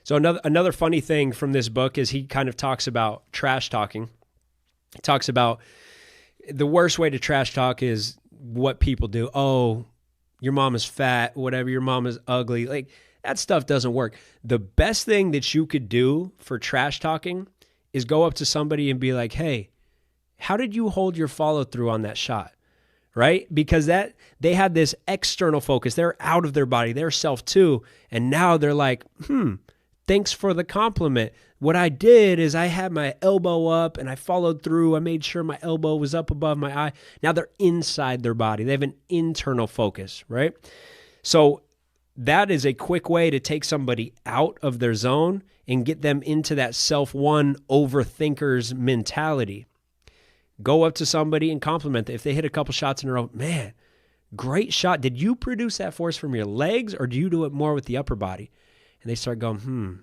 So another funny thing from this book is he kind of talks about trash talking. He talks about the worst way to trash talk is what people do. Oh, your mom is fat, whatever, your mom is ugly. Like, that stuff doesn't work. The best thing that you could do for trash talking is go up to somebody and be like, hey, how did you hold your follow through on that shot? Right? Because they had this external focus. They're out of their body, their self too. And now they're like, thanks for the compliment. What I did is I had my elbow up and I followed through. I made sure my elbow was up above my eye. Now they're inside their body. They have an internal focus, right? So that is a quick way to take somebody out of their zone and get them into that self-one overthinker's mentality. Go up to somebody and compliment them. If they hit a couple shots in a row, man, great shot. Did you produce that force from your legs or do you do it more with the upper body? And they start going,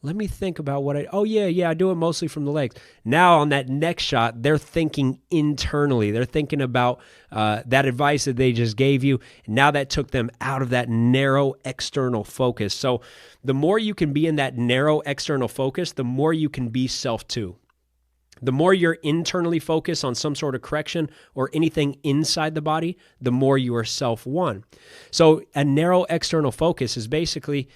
let me think about oh yeah, I do it mostly from the legs. Now on that next shot, they're thinking internally. They're thinking about that advice that they just gave you. And now that took them out of that narrow external focus. So the more you can be in that narrow external focus, the more you can be self too. The more you're internally focused on some sort of correction or anything inside the body, the more you are self-one. So a narrow external focus is basically,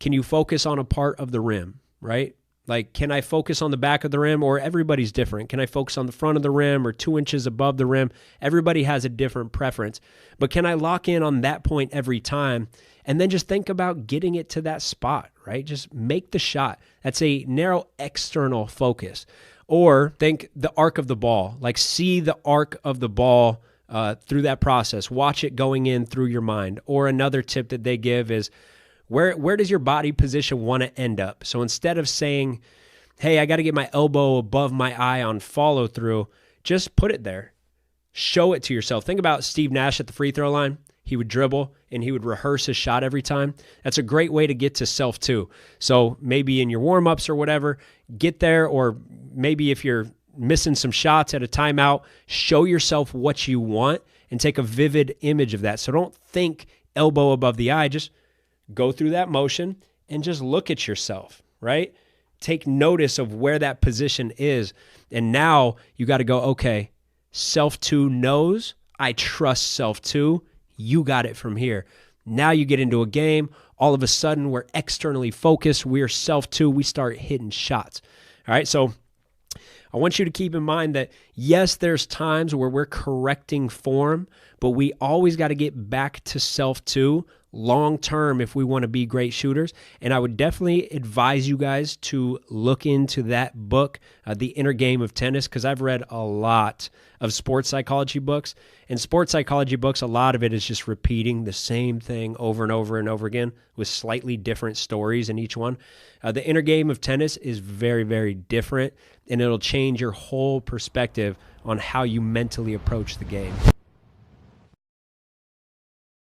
can you focus on a part of the rim, right? Like, can I focus on the back of the rim, or everybody's different? Can I focus on the front of the rim or 2 inches above the rim? Everybody has a different preference. But can I lock in on that point every time and then just think about getting it to that spot, right? Just make the shot. That's a narrow external focus. Or think the arc of the ball, like see the arc of the ball through that process. Watch it going in through your mind. Or another tip that they give is, where does your body position want to end up? So instead of saying, hey, I got to get my elbow above my eye on follow through, just put it there. Show it to yourself. Think about Steve Nash at the free throw line. He would dribble and he would rehearse his shot every time. That's a great way to get to self too. So maybe in your warm-ups or whatever, get there, or maybe if you're missing some shots at a timeout, show yourself what you want and take a vivid image of that. So don't think elbow above the eye. Just go through that motion and just look at yourself, right? Take notice of where that position is. And now you got to go, okay, self two knows, I trust self two. You got it from here. Now you get into a game. All of a sudden, we're externally focused. We're self two. We start hitting shots. All right. So I want you to keep in mind that, yes, there's times where we're correcting form, but we always got to get back to self two long term if we want to be great shooters. And I would definitely advise you guys to look into that book, The Inner Game of Tennis, because I've read a lot of sports psychology books. And sports psychology books, a lot of it is just repeating the same thing over and over and over again with slightly different stories in each one. The Inner Game of Tennis is very, very different, and it'll change your whole perspective on how you mentally approach the game.